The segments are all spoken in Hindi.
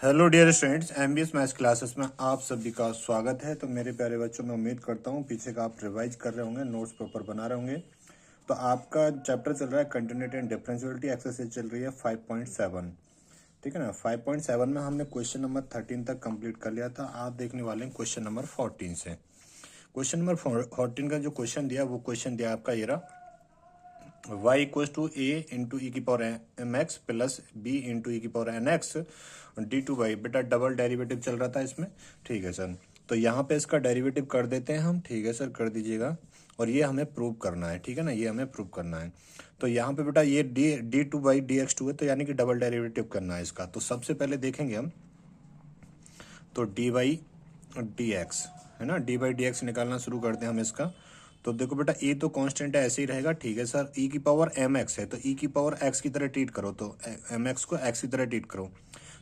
Hello dear students, MBS maths classes में आप सभी का स्वागत है। तो मेरे प्यारे बच्चों, मैं उम्मीद करता हूँ पीछे का आप रिवाइज कर रहे होंगे, नोट्स प्रॉपर बना रहे होंगे। तो आपका चैप्टर चल रहा है कंटिन्यूटी एंड डिफरेंशियबिलिटी, एक्सरसाइज चल रही है 5.7। ठीक है ना। 5.7 में हमने क्वेश्चन नंबर 13 तक कंप्लीट कर लिया था। आप देखने वाले हैं क्वेश्चन नंबर 14 से। क्वेश्चन नंबर 14 का जो क्वेश्चन दिया, वो क्वेश्चन दिया आपका ये रहा, y equal to A into ई की power M x plus B into ई की power N X D two Y. बेटा डबल डेरिवेटिव चल रहा था इसमें। ठीक है सर, तो यहाँ पे इसका डेरिवेटिव कर देते हैं हम। ठीक है सर, कर दीजिएगा। और ये हमें प्रूव करना है, ठीक है ना, ये हमें प्रूव करना है। तो यहाँ पे बेटा ये d two by D x two है, तो यानी कि डबल डेरिवेटिव करना है इसका। तो सबसे पहले देखेंगे हम, तो डी वाई डी एक्स है ना, डी बाई डी एक्स निकालना शुरू करते हैं हम इसका। तो देखो बेटा, ए तो कांस्टेंट है, ऐसे ही रहेगा। ठीक है सर, ई की पावर एम एक्स है, तो ई की पावर एक्स की तरह ट्रीट करो, तो एम एक्स को एक्स की तरह ट्रीट करो।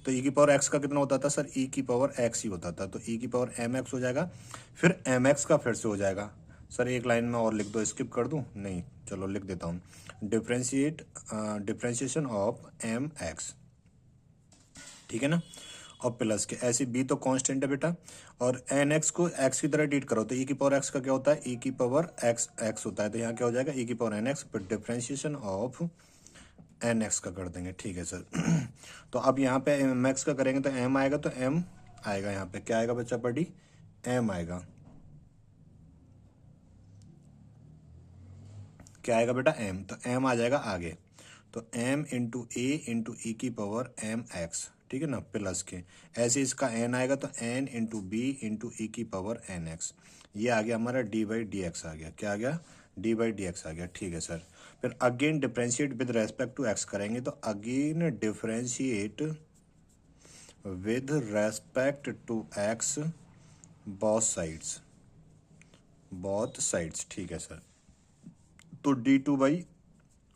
तो ई की पावर एक्स का कितना होता था सर? ई की पावर एक्स ही होता था, तो ई की पावर एम एक्स हो जाएगा। फिर एम एक्स का फिर से हो जाएगा। सर एक लाइन में और लिख दो, स्किप कर दूं? नहीं, चलो लिख देता हूँ। डिफ्रेंशिएशन ऑफ एम एक्स, ठीक है ना, और प्लस के ऐसे बी तो कांस्टेंट है बेटा, और एन एक्स को एक्स की तरह ट्रीट करो, तो ई की पावर एक्स का क्या होता है? ई की पावर एक्स एक्स होता है, तो यहाँ क्या हो जाएगा? ई की पावर एन एक्स, फिर डिफ्रेंशिएशन ऑफ एन एक्स का कर देंगे। ठीक है सर। तो अब यहाँ पे एम एक्स का करेंगे तो एम आएगा, तो एम आएगा, यहाँ पे क्या आएगा बच्चा पढ़ी? एम आएगा। क्या आएगा बेटा? एम, तो एम आ जाएगा आगे। तो एम इंटू ए इंटू ई की पावर एम एक्स, ठीक है ना, प्लस के ऐसे इसका एन आएगा, तो एन इंटू बी इंटू ई की पावर एन एक्स। ये आ गया हमारा डी बाई डी एक्स आ गया। क्या आ गया? डी बाई डी एक्स आ गया। ठीक है सर, फिर again differentiate with respect to x करेंगे, तो again differentiate with respect to x both sides. ठीक है सर, तो D two by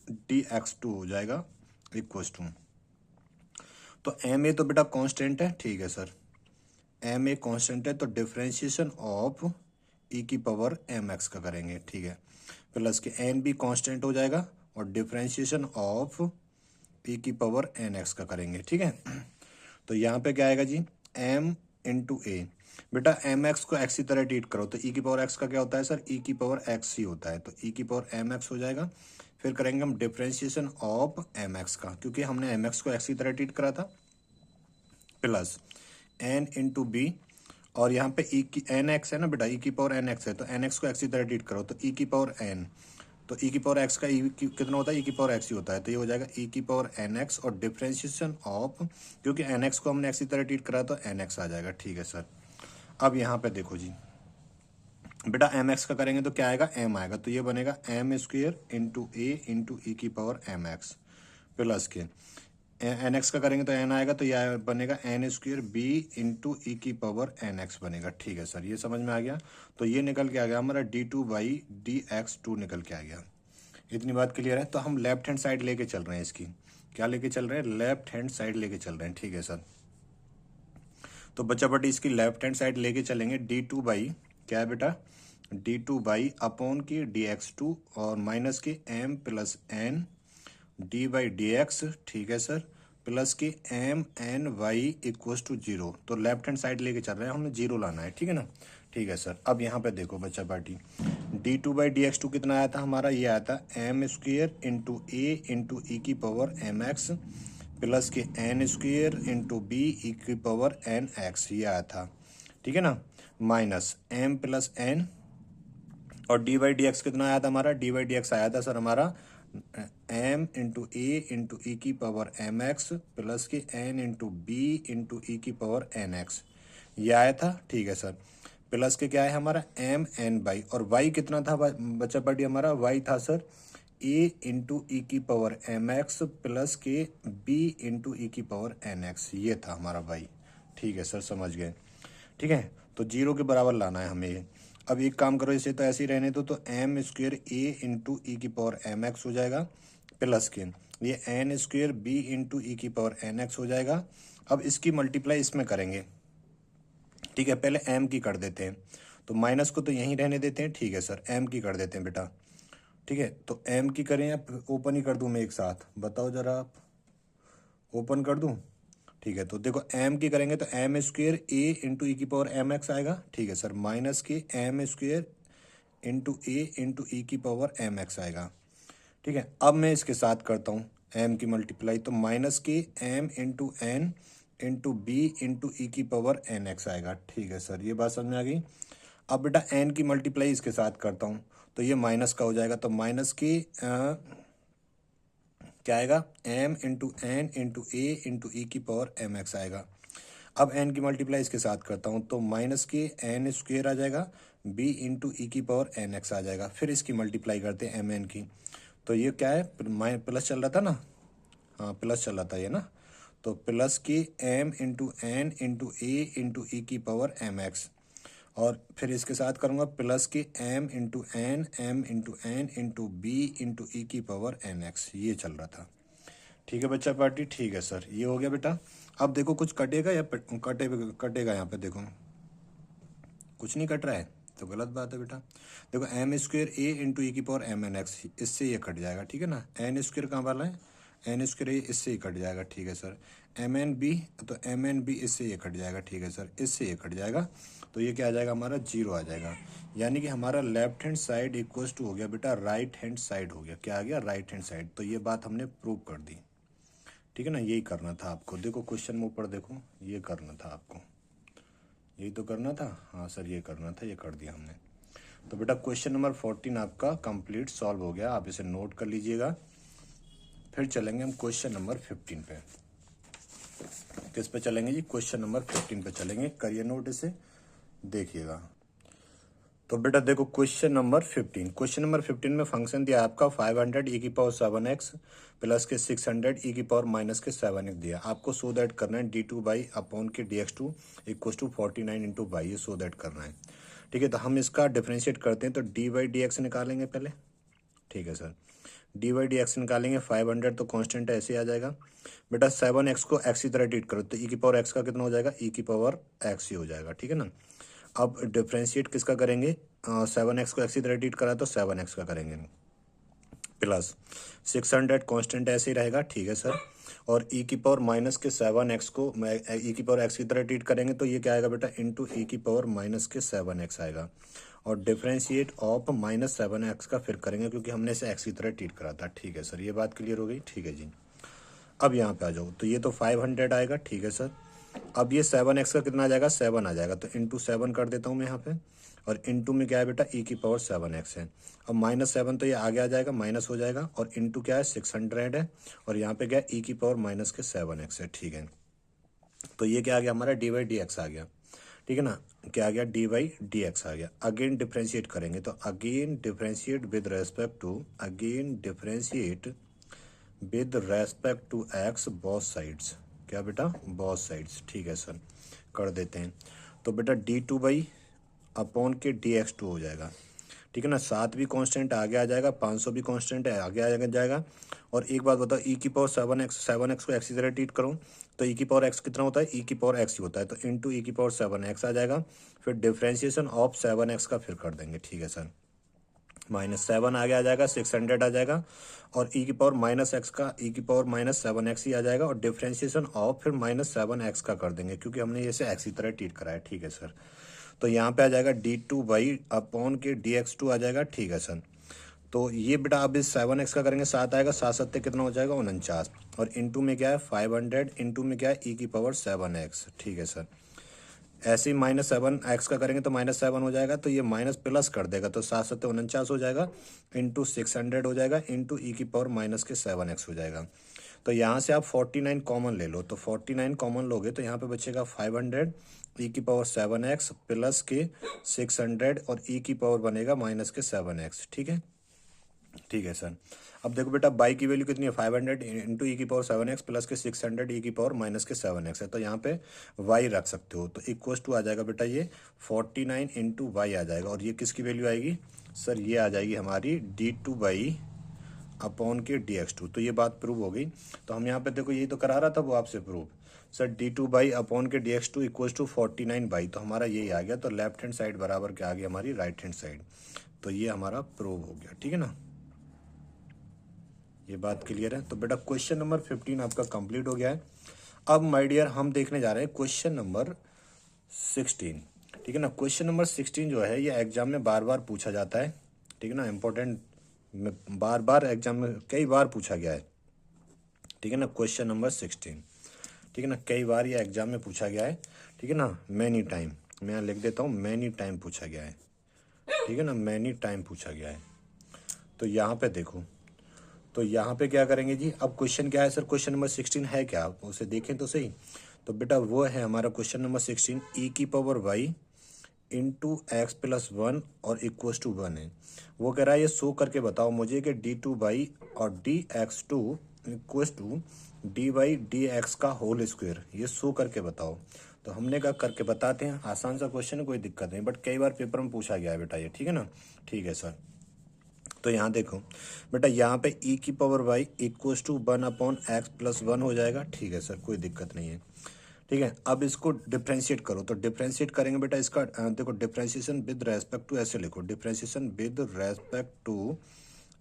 D x two हो जाएगा इक्वल टू, तो एम ए तो बेटा कांस्टेंट है। ठीक है सर, एम ए कांस्टेंट है, तो डिफरेंशिएशन ऑफ ई की पावर एम एक्स का करेंगे। ठीक है, प्लस के एन भी कांस्टेंट हो जाएगा, और डिफरेंशिएशन ऑफ ई की पावर एन एक्स का करेंगे। ठीक है, तो यहाँ पे क्या आएगा जी? एम इंटू ए। बेटा एम एक्स को एक्स की तरह ट्रीट करो, तो ई की पावर एक्स का क्या होता है सर? ई की पावर एक्स ही होता है, तो ई की पावर एम एक्स हो जाएगा। फिर करेंगे हम डिफरेंशिएशन ऑफ एम एक्स का, क्योंकि हमने एम एक्स को एक्स की तरह ट्रीट करा था, प्लस एन इंटू बी, और यहाँ पे ई की एन एक्स है ना बेटा, ई की पावर एन एक्स है, तो एन एक्स को एक्स की तरह ट्रीट करो, तो ई की पावर एन, तो ई की पावर एक्स का ई कितना होता है? ई की पावर एक्स ही होता है, तो ये हो जाएगा ई की पावर एन एक्स, और डिफरेंशिएशन ऑफ, क्योंकि एन एक्स को हमने एक्स की तरह ट्रीट करा, तो एन एक्स आ जाएगा। ठीक है सर, अब यहाँ पे देखो जी बेटा, एम एक्स का करेंगे तो क्या आएगा? एम आएगा, तो ये बनेगा M square into a into ई की पावर एम एक्स, प्लस के एन एक्स का करेंगे तो एन आएगा, तो यह बनेगा एन स्क्वेयर बी इंटू ई की पावर एन एक्स बनेगा। ठीक है सर, ये समझ में आ गया। तो ये निकल के आ गया हमारा d two by D x two निकल के आ गया। इतनी बात क्लियर है। तो हम लेफ्ट हैंड साइड लेके चल रहे हैं इसकी। क्या लेके चल रहे हैं? लेफ्ट हैंड साइड लेके चल रहे हैं। ठीक है सर, तो बच्चा बटी इसकी लेफ्ट हैंड साइड लेके चलेंगे। डी टू बाई क्या है बेटा? डी टू बाई अपॉन की डी एक्स टू, और माइनस की m plus n d by D x. ठीक है सर, प्लस की m n y equals to zero. तो लेफ्ट हैंड साइड लेके चल रहे हैं, हमने जीरो लाना है। ठीक है ना। ठीक है सर, अब यहाँ पे देखो बच्चा party, d two by D x two कितना आया था हमारा? ये आया था m square into a into ई की पावर एम एक्स, प्लस के n square into b e की पावर एन एक्स, ये आया था। ठीक है ना, माइनस एम प्लस एन, और डी बाई डी एक्स कितना आया था हमारा? डी बाई डी एक्स आया था सर हमारा एम इंटू ए इंटू ई की पावर एम एक्स, प्लस के एन इंटू बी इंटू ई की पावर एन एक्स, ये आया था। ठीक है सर, प्लस के क्या है हमारा? एम एन बाई, और वाई कितना था बच्चा पार्टी हमारा? वाई था सर ए इंटू ई की पावर एम एक्स, प्लस के बी इंटू ई की पावर एन एक्स, ये था हमारा वाई। ठीक है सर, समझ गए। ठीक है, तो जीरो के बराबर लाना है हमें ये। अब एक काम करो, इसे तो ऐसे ही रहने दो, तो एम स्क्वेयर ए इंटू ई की पावर एम एक्स हो जाएगा, प्लस के ये एन स्क्वेयर बी इंटू ई की पावर एन एक्स हो जाएगा। अब इसकी मल्टीप्लाई इसमें करेंगे। ठीक है, पहले एम की कर देते हैं, तो माइनस को तो यहीं रहने देते हैं। ठीक है सर, एम की कर देते हैं बेटा। ठीक है, तो एम की करें या ओपन ही कर दूं मैं एक साथ? बताओ जरा आप, ओपन कर दूं? ठीक है। तो देखो m की करेंगे तो एम स्क्वेयर ए इंटू ई की पावर एम एक्स आएगा, ठीक है सर, माइनस के M square into a into ई की पावर एम एक्स आएगा, ठीक है। अब मैं इसके साथ करता हूँ m की मल्टीप्लाई, तो माइनस के m into N into B into ई की पावर एन एक्स आएगा, ठीक है सर, ये बात समझ में आ गई। अब बेटा n की मल्टीप्लाई इसके साथ करता हूँ तो ये माइनस का हो जाएगा, तो माइनस की क्या आएगा, m into N into a into ई की पावर एम एक्स आएगा। अब n की मल्टीप्लाई इसके साथ करता हूँ तो माइनस के एन स्क्वेयर आ जाएगा, b इंटू ई की पावर एन एक्स आ जाएगा। फिर इसकी मल्टीप्लाई करते हैं mn की, तो ये क्या है, प्लस चल रहा था ना, हाँ प्लस चल रहा था ये ना, तो प्लस की m into N into a into ई की पावर एम एक्स, और फिर इसके साथ करूँगा प्लस की m into N into B into ई की पावर एन एक्स, ये चल रहा था। ठीक है बच्चा पार्टी, ठीक है सर, ये हो गया बेटा। अब देखो कुछ कटेगा या कटेगा यहाँ पे, देखो कुछ नहीं कट रहा है तो गलत बात है बेटा। देखो एम स्क्वेयर ए इंटू ई की पावर एम एन एक्स, इससे ये कट जाएगा, ठीक है ना। एन स्क्वेयर कहाँ वाला है, एन स्क्वेयर ए, इससे ही कट जाएगा, ठीक है सर। एम एन बी, तो एम एन बी इससे ये कट जाएगा, ठीक है सर, इससे ये कट जाएगा, तो ये क्या आ जाएगा हमारा, जीरो आ जाएगा। यानी कि हमारा left hand side equals to हो गया बेटा राइट हैंड साइड हो गया, क्या आ गया, राइट हैंड साइड। तो ये बात हमने प्रूव कर दी, ठीक है ना, यही करना था आपको। देखो क्वेश्चन में ऊपर देखो, ये करना था आपको, यही तो करना था, हाँ सर ये करना था, ये कर दिया हमने। तो बेटा क्वेश्चन नंबर 14 आपका कंप्लीट सॉल्व हो गया, आप इसे नोट कर लीजिएगा। फिर चलेंगे हम क्वेश्चन नंबर 15 पे। किस पे चलेंगे जी, क्वेश्चन नंबर 15 पे चलेंगे, करिए नोट इसे, देखिएगा। तो बेटा देखो क्वेश्चन नंबर 15, क्वेश्चन नंबर 15 में फंक्शन दिया आपका 500 ई की पावर 7x प्लस के 600 ई की पावर माइनस के 7x दिया। आपको सो दैट करना है d2 बाई अपॉन के dx2 equal to 49 into by, ये सो दैट करना है, ठीक है। तो हम इसका डिफ्रेंशिएट करते हैं, तो डी बाई डी एक्स निकालेंगे पहले, ठीक है sir, D by D x निकालेंगे, 500 तो कांस्टेंट ऐसे ही आ जाएगा बेटा। 7x को x की तरह ट्रीट करो तो ई की पावर x का कितना हो जाएगा, ई की पावर x ही हो जाएगा, ठीक है ना। अब डिफ्रेंशिएट किसका करेंगे, 7x को x की तरह ट्रीट करा तो 7x का करेंगे, प्लस 600 कांस्टेंट ऐसे ही रहेगा, ठीक है सर। और ई की पावर माइनस के 7x को ई की पावर x की तरह ट्रीट करेंगे तो ये क्या आएगा बेटा, इंटू ई की पावर माइनस के 7x आएगा। और डिफ्रेंशिएट ऑफ माइनस 7x का फिर करेंगे क्योंकि हमने इसे x की तरह ट्रीट करा था, ठीक है सर, ये बात क्लियर हो गई, ठीक है जी। अब यहाँ पे आ जाओ, तो ये तो 500 आएगा, ठीक है सर। अब ये 7x का कितना आ जाएगा, 7 आ जाएगा, तो इंटू 7 कर देता हूँ मैं यहाँ पे, और इंटू में क्या है बेटा, ई की पावर 7x है। अब -7 तो ये आगे आ जाएगा, माइनस हो जाएगा, और इंटू क्या है 600 है, और यहाँ पे क्या है ई की पावर माइनस के 7x है, ठीक है। तो ये क्या आ गया हमारा, डी बाई डी एक्स आ गया, ठीक है ना, क्या आ गया, डी बाई डी एक्स आ गया। अगेन डिफ्रेंशिएट करेंगे तो again differentiate with respect to, again differentiate with respect to x both sides, क्या बेटा, बोथ साइड्स, ठीक है सर, कर देते हैं। तो बेटा d2 बाई अपॉन के dx2 हो जाएगा, ठीक है ना। 7 भी कांस्टेंट आगे आ जाएगा, 500 भी कांस्टेंट है आगे आ जाएगा। और एक बात बताओ, ई की पावर 7x को x की तरह ट्रीट करूँ तो ई की पावर x कितना होता है, ई की पावर x ही होता है, तो इंटू ई की पावर 7x आ जाएगा। फिर डिफ्रेंशिएशन ऑफ 7x का फिर कर देंगे, ठीक है सर, -7 आगे आ जाएगा, 600 आ जाएगा, और ई की पावर माइनस एक्स का ई की पावर -7x ही आ जाएगा, और डिफ्रेंशिएशन ऑफ फिर -7x का कर देंगे क्योंकि हमने इसे x की तरह ट्रीट करा है, ठीक है सर। तो यहाँ पे आ जाएगा d2 बाई अपॉन के dx2 आ जाएगा, ठीक है सर। तो ये बेटा अब इस 7x का करेंगे, 7 आएगा, 7 7 कितना हो जाएगा, 49, और इंटू में क्या है 500, इंटू में क्या है ई की पावर 7x, ठीक है सर। ऐसे ही -7x का करेंगे तो -7 हो जाएगा, तो ये माइनस प्लस कर देगा, तो 7 7 49 हो जाएगा, इंटू 600 हो जाएगा, इंटू ई की पावर माइनस के 7x हो जाएगा। तो यहाँ से आप 49 कॉमन ले लो, तो 49 कॉमन लोगे तो यहाँ पे बचेगा 500 ई की पावर 7x प्लस के 600, और ई की पावर बनेगा माइनस के 7x, ठीक है, ठीक है सर। अब देखो बेटा बाई की वैल्यू कितनी है, 500 इंटू ई की पावर 7x प्लस के 600 ई की पावर माइनस के 7x है, तो यहाँ पे y रख सकते हो, तो इक्वस टू आ जाएगा बेटा ये 49 इंटू वाई आ जाएगा। और ये किसकी वैल्यू आएगी सर, ये आ जाएगी हमारी d2 बाई अपॉन के dx2। तो ये बात प्रूव हो गई। तो हम यहाँ पे देखो यही तो करा रहा था वो आपसे prove, sir d2 by upon के dx2 इक्वल्स टू 49 बाई, तो हमारा यही आ गया। तो लेफ्ट हैंड साइड बराबर क्या आ गया हमारी राइट हैंड साइड, तो ये हमारा प्रूव हो गया, ठीक है ना, ये बात क्लियर है। तो बेटा क्वेश्चन नंबर 15 आपका कंप्लीट हो गया है। अब माय डियर हम देखने जा रहे हैं क्वेश्चन नंबर 16, ठीक है ना। क्वेश्चन नंबर 16 जो है ये एग्जाम में बार बार पूछा जाता है, ठीक है ना, इंपॉर्टेंट, बार बार एग्जाम में कई बार पूछा गया है, ठीक है ना। क्वेश्चन नंबर 16, ठीक है ना, कई बार ये एग्जाम में पूछा गया है, ठीक है ना, मैनी टाइम, मैं यहाँ लिख देता हूँ मैनी टाइम पूछा गया है, ठीक है ना, मैनी टाइम पूछा गया है। तो यहाँ पे देखो, तो यहाँ पे क्या करेंगे जी, अब क्वेश्चन क्या है सर, क्वेश्चन नंबर 16 है क्या, आप उसे देखें तो सही। तो बेटा वो है हमारा क्वेश्चन नंबर 16, ई की power y into x plus 1 और इक्वस टू 1 है। वो कह रहा है ये शो करके बताओ मुझे कि डी टू बाई और d x two equals to d by D x का होल स्क्वायर, ये शो करके बताओ। तो हमने कहा करके बताते हैं, आसान सा क्वेश्चन है, कोई दिक्कत नहीं, बट कई बार पेपर में पूछा गया है बेटा ये, ठीक है ना। ठीक है सर, तो यहाँ देखो बेटा, यहाँ पे e की पावर y equals to 1 upon x plus 1 हो जाएगा, ठीक है सर, कोई दिक्कत नहीं है, ठीक है। अब इसको डिफ्रेंशिएट करो, तो डिफ्रेंशिएट करेंगे बेटा इसका, देखो डिफ्रेंशिएशन विद रेस्पेक्ट टू, ऐसे लिखो, differentiation with respect to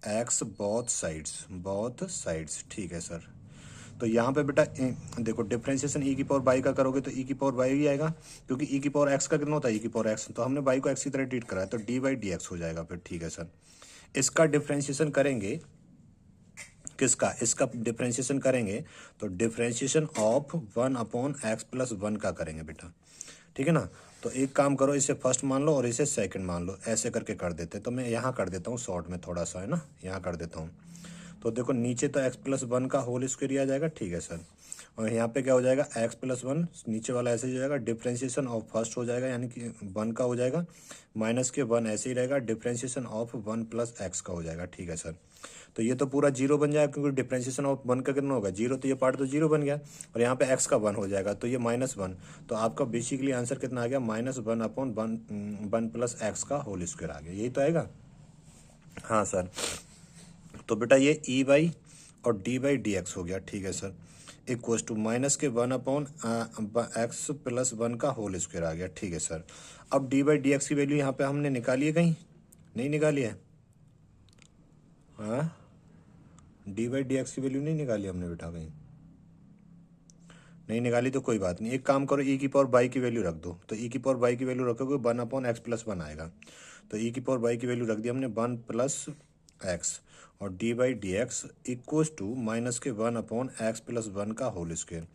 x both sides, ठीक है सर। तो यहाँ पे बेटा देखो डिफ्रेंशिएशन ई की पावर बाई का करोगे तो ई की पावर बाई ही आएगा, क्योंकि ई की पावर एक्स का कितना होता है, ई की पावर एक्स, तो हमने बाई को एक्स की तरह ट्रीट करा है, तो डी बाई डी एक्स हो जाएगा फिर, ठीक है सर। इसका डिफ्रेंशिएशन करेंगे, किसका, इसका डिफ्रेंशिएशन करेंगे तो differentiation of 1 upon x plus 1 का करेंगे बेटा, ठीक है ना। तो एक काम करो, इसे फर्स्ट मान लो और इसे सेकंड मान लो, ऐसे करके कर देते। तो मैं यहाँ कर देता हूँ शॉर्ट में थोड़ा सा, है ना, यहाँ कर देता हूँ। तो देखो नीचे तो एक्स प्लस 1 का होल स्क्वायर आ जाएगा, ठीक है सर, और यहाँ पे क्या हो जाएगा, एक्स प्लस 1, नीचे वाला ऐसे ही हो जाएगा, डिफ्रेंशिएशन ऑफ फर्स्ट हो जाएगा, यानी कि 1 का हो जाएगा, माइनस के 1 ऐसे ही रहेगा, डिफ्रेंशिएशन ऑफ 1 प्लस एक्स का हो जाएगा, ठीक है सर। तो ये तो पूरा जीरो बन जाएगा, क्योंकि डिफ्रेंशिएशन ऑफ 1 का कितना होगा, जीरो, तो ये पार्ट तो जीरो बन गया, और यहाँ पे एक्स का 1 हो जाएगा, तो ये -1, तो आपका बेसिकली आंसर कितना आ गया, -1 अपॉन 1 प्लस एक्स का होल स्क्वायर आ गया, यही तो आएगा। हाँ सर, तो बेटा ये ई बाई और डी बाई डी एक्स हो गया, ठीक है सर, इक्वस टू माइनस के 1 अपॉन एक्स प्लस 1 का होल स्क्वायर आ गया, ठीक है सर। अब डी बाई डी एक्स की वैल्यू यहाँ पे हमने निकाली है, कहीं नहीं निकाली है, हाँ, डी बाई डी एक्स की वैल्यू नहीं निकाली हमने बेटा, कहीं नहीं निकाली तो कोई बात नहीं, एक काम करो, ई की पावर बाई की वैल्यू रख दो, तो ई की पावर बाई की वैल्यू रखोगे 1 अपॉन एक्स प्लस 1 आएगा, तो ई की पावर बाई की वैल्यू रख दी हमने 1 प्लस एक्स, और d by D x equals to minus के 1 अपॉन एक्स प्लस 1 का होल स्क्वायर।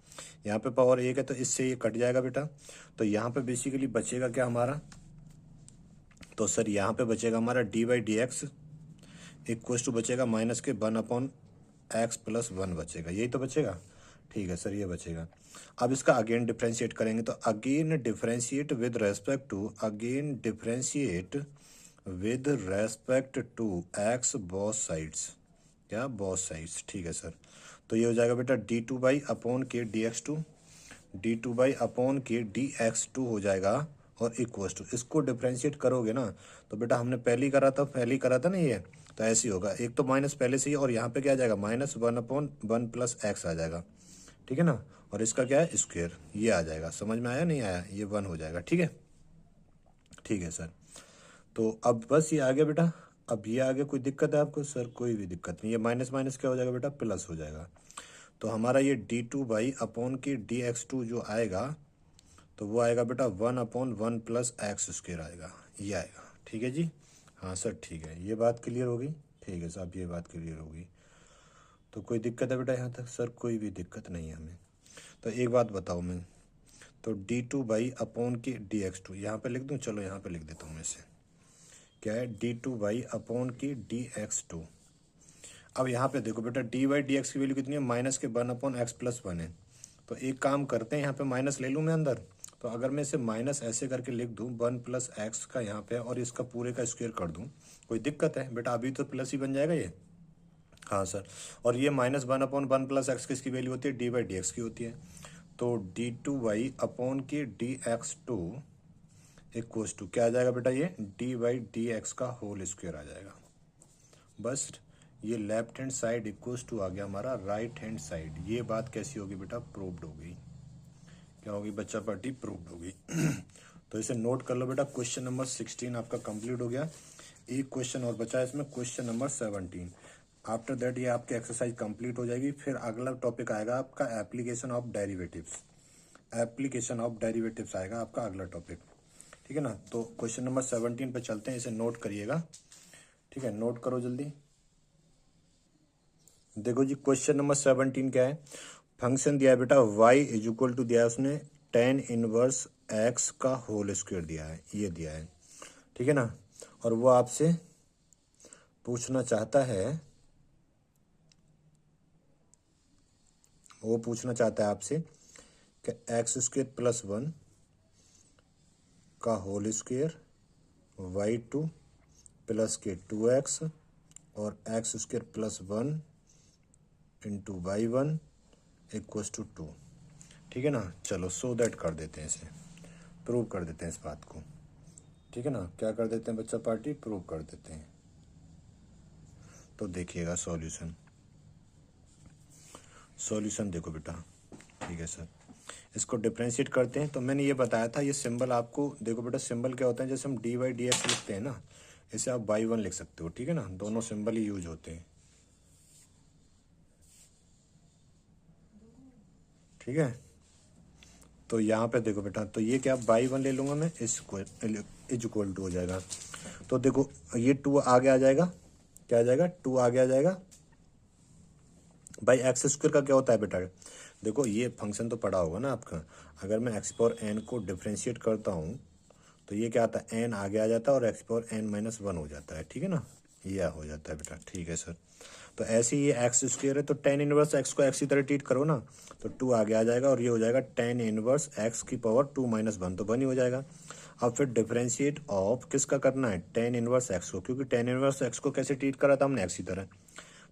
यहाँ पे पावर 1 है तो इससे ये कट जाएगा बेटा, तो यहाँ पे बेसिकली बचेगा क्या हमारा, तो सर यहाँ पे बचेगा हमारा d by D x equals to बचेगा माइनस के 1 अपॉन एक्स प्लस 1 बचेगा, यही तो बचेगा, ठीक है सर, ये बचेगा। अब इसका अगेन डिफ्रेंशिएट करेंगे, तो again differentiate with respect to, again differentiate with respect to x both sides, क्या बोथ साइड्स, ठीक है सर। तो ये हो जाएगा बेटा डी टू बाई अपॉन के d x two, d two by upon के डी एक्स टू हो जाएगा, और इक्वस टू, इसको डिफ्रेंशिएट करोगे ना, तो बेटा हमने पहले ही करा था ना ये, तो ऐसे ही होगा, एक तो माइनस पहले से ही, और यहाँ पे क्या आ जाएगा, -1 अपॉन 1 प्लस एक्स आ जाएगा, ठीक है ना, और इसका क्या है, स्क्वायर, ये आ जाएगा, समझ में आया नहीं आया, ये 1 हो जाएगा, ठीक है, ठीक है सर। तो अब बस ये आ गया बेटा, अब ये आ गया, कोई दिक्कत है आपको सर, कोई भी दिक्कत नहीं, ये माइनस माइनस क्या हो जाएगा बेटा, प्लस हो जाएगा, तो हमारा ये डी टू बाई अपॉन की डी एक्स टू जो आएगा, तो वो आएगा बेटा 1 अपॉन 1 प्लस एक्स स्क्वायर आएगा, ये आएगा, ठीक है जी। हाँ सर ठीक है, ये बात क्लियर हो गई, ठीक है साहब, ये बात क्लियर हो गई। तो कोई दिक्कत है बेटा यहाँ तक सर, कोई भी दिक्कत नहीं है हमें। तो एक बात बताओ मैं, तो डी टू बाई अपॉन की डी एक्स टू यहाँ पर लिख दूँ, चलो यहाँ पर लिख देता हूँ मैं इसे, क्या है, डी टू बाई अपॉन की डी एक्स टू। अब यहाँ पे देखो बेटा, डी बाई डी एक्स की वैल्यू कितनी है, माइनस के 1 अपॉन एक्स प्लस 1 है, तो एक काम करते हैं, यहाँ पे माइनस ले लूँ मैं अंदर, तो अगर मैं इसे माइनस ऐसे करके लिख दूँ 1 प्लस एक्स का यहाँ पे, और इसका पूरे का स्क्वायर कर दूँ, कोई दिक्कत है बेटा, अभी तो प्लस ही बन जाएगा ये, हाँ सर। और ये -1 अपॉन 1 प्लस एक्स किसकी वैल्यू होती है, डी बाई डी एक्स की होती है, तो डी टू वाई अपॉन की D x two equals to क्या आ जाएगा बेटा, ये डी बाई डी एक्स का होल स्क्वायर आ जाएगा, बस ये left hand side equals to आ गया हमारा राइट हैंड साइड। ये बात कैसी होगी बेटा, प्रूव्ड हो गई, क्या होगी बच्चा पार्टी, प्रूव्ड होगी। तो इसे नोट कर लो बेटा, क्वेश्चन नंबर 16 आपका कंप्लीट हो गया, एक क्वेश्चन और बचा है इसमें, क्वेश्चन नंबर 17। आफ्टर दैट ये आपकी एक्सरसाइज कंप्लीट हो जाएगी। फिर अगला टॉपिक आएगा आपका application of derivatives. Application of derivatives आएगा आपका अगला टॉपिक, ठीक है ना। तो क्वेश्चन नंबर 17 पे चलते हैं, इसे नोट करिएगा, ठीक है, नोट करो जल्दी। देखो जी क्वेश्चन नंबर 17 क्या है, फंक्शन दिया है बेटा y इज इक्वल टू दिया है उसने tan इनवर्स x का होल स्क्वायर दिया है, ये दिया है, ठीक है ना। और वो आपसे पूछना चाहता है, वो पूछना चाहता है आपसे कि एक्स स्क्वायर प्लस 1 का होल स्क्वायर y2 प्लस के 2x और x square plus 1 into y1 equals to 2, ठीक है ना। चलो सो दैट कर देते हैं, इसे प्रूव कर देते हैं इस बात को, ठीक है ना। क्या कर देते हैं बच्चा पार्टी, प्रूव कर देते हैं। तो देखिएगा सॉल्यूशन, सॉल्यूशन देखो बेटा, ठीक है सर। इसको डिफरेंशिएट करते हैं। तो मैंने ये बताया था, ये सिंबल आपको देखो बेटा, सिंबल क्या होता है, जैसे हम dy dx लिखते हैं ना, इसे आप y1 लिख सकते हो, ठीक है ना। दोनों सिंबल ही यूज होते हैं, ठीक है। तो यहाँ पे देखो बेटा, तो ये क्या y1 ले लूँगा मैं, इज इक्वल टू हो जाएगा। तो देखो ये 2 आगे आ जाएगा, क्या आ जाएगा, 2 आगे आ जाएगा। भाई एक्स स्क्वायर का क्या होता है बेटा, देखो ये फंक्शन तो पढ़ा होगा ना आपका। अगर मैं एक्स पावर एन को डिफ्रेंशिएट करता हूँ तो ये क्या आता है, एन आगे आ जाता है और एक्स पावर एन माइनस 1 हो जाता है, ठीक है ना, ये हो जाता है बेटा, ठीक है सर। तो ऐसे ही ये एक्स स्क्वायर है, तो टेन इनवर्स एक्स को एक्स की तरह ट्रीट करो ना, तो 2 आगे आ जाएगा और ये हो जाएगा टेन इनवर्स एक्स की पावर 2 माइनस 1, तो 1 ही हो जाएगा। अब फिर डिफरेंशिएट ऑफ किसका करना है, टेन इनवर्स एक्स को, क्योंकि टेन इनवर्स एक्स को कैसे ट्रीट करा था हमने, एक्स की तरह।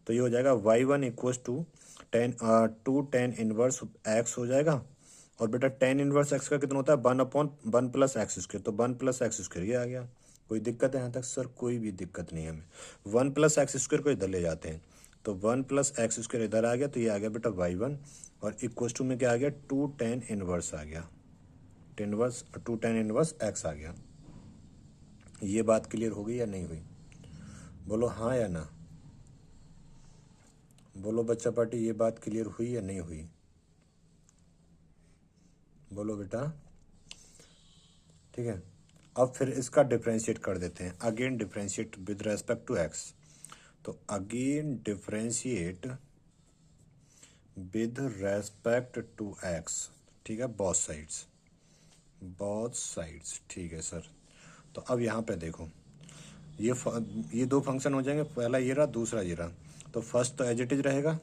तो ये हो जाएगा y1 equals to tan inverse x हो जाएगा। और बेटा टेन इनवर्स एक्स का कितना होता है, 1/1 प्लस एक्स स्क्वायर, तो 1 प्लस एक्स स्क्वायर ये आ गया। कोई दिक्कत है यहाँ तक सर, कोई भी दिक्कत नहीं है हमें। 1 प्लस एक्स स्क्वायर को इधर ले जाते हैं, तो 1 प्लस एक्स स्क्वायर इधर आ गया, तो ये आ गया बेटा y1 और इक्वस टू में क्या आ गया, 2 टेन इनवर्स आ गया, 2 टेन इनवर्स एक्स आ गया। ये बात क्लियर हो गई या नहीं हुई, बोलो हाँ या ना, बोलो बच्चा पार्टी, ये बात क्लियर हुई या नहीं हुई, बोलो बेटा, ठीक है। अब फिर इसका डिफरेंशिएट कर देते हैं, again differentiate with respect to X. तो again differentiate with respect to X, ठीक है, बोथ साइड्स, बोथ साइड्स, ठीक है सर। तो अब यहाँ पे देखो, ये दो फंक्शन हो जाएंगे, पहला ये रहा, दूसरा ये रहा। तो फर्स्ट तो एज इट इज रहेगा,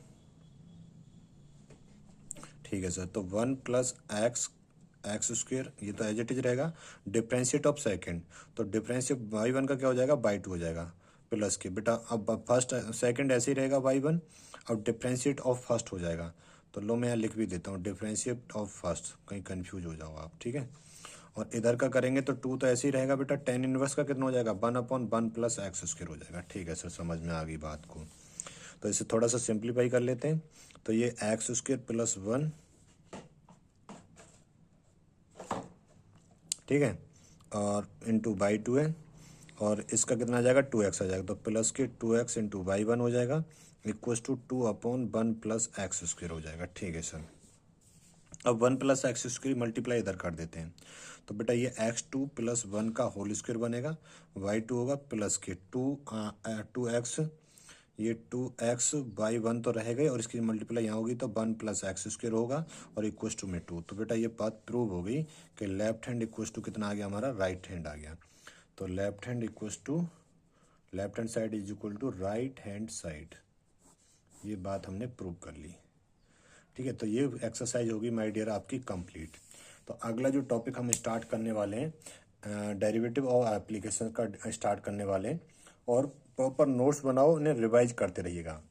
ठीक है सर। तो 1 प्लस एक्स स्क्वायर, ये तो एज इट इज रहेगा। डिफरेंशिएट ऑफ सेकंड, तो डिफरेंशिएट y1 का क्या हो जाएगा, y2 हो जाएगा प्लस के बेटा। अब फर्स्ट सेकंड ऐसे ही रहेगा y1, अब डिफरेंशिएट ऑफ फर्स्ट हो जाएगा। तो लो मैं यहाँ लिख भी देता हूँ, डिफरेंशिएट ऑफ फर्स्ट, कहीं कंफ्यूज हो जाओ आप, ठीक है। और इधर का करेंगे तो 2 तो ऐसे ही रहेगा बेटा, टेन इनवर्स का कितना हो जाएगा, 1/1 प्लस एक्स स्क्वायर हो जाएगा, ठीक है सर, समझ में आ गई बात को। तो इसे थोड़ा सा सिंप्लीफाई कर लेते हैं। तो ये एक्स स्क्वायर प्लस 1, ठीक है, और इंटू y2 है, और इसका कितना आ जाएगा, 2x आ जाएगा, तो प्लस के 2x इंटू y1 हो जाएगा equals to 2/1 plus x square हो जाएगा, ठीक है सर। अब 1 प्लस एक्स स्क्वायर मल्टीप्लाई इधर कर देते हैं, तो बेटा ये x2 प्लस 1 का होल स्क्वायर बनेगा, y2 होगा प्लस के 2x, ये 2x y1 तो रहेगा ही, और इसकी मल्टीप्लाई यहाँ होगी तो 1 प्लस एक्स स्क्वायर होगा और इक्वस टू में 2। तो बेटा ये बात प्रूव हो गई कि लेफ्ट हैंड इक्वस टू कितना आ गया हमारा, राइट हैंड आ गया। तो left hand equals to, left hand side is equal to right hand side, ये बात हमने प्रूव कर ली, ठीक है। तो ये एक्सरसाइज होगी माय डियर आपकी कंप्लीट। तो अगला जो टॉपिक हम स्टार्ट करने वाले हैं, डेरिवेटिव और एप्लीकेशन का स्टार्ट करने वाले हैं, और प्रॉपर नोट्स बनाओ, उन्हें रिवाइज करते रहिएगा,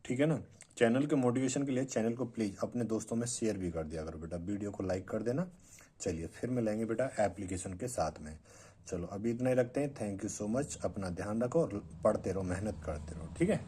ठीक है ना। चैनल के मोटिवेशन के लिए चैनल को प्लीज़ अपने दोस्तों में शेयर भी कर दिया करो बेटा, वीडियो को लाइक कर देना। चलिए फिर मिलेंगे बेटा एप्लीकेशन के साथ में। चलो अभी इतना ही रखते हैं, थैंक यू सो मच, अपना ध्यान रखो और पढ़ते रहो, मेहनत करते रहो, ठीक है।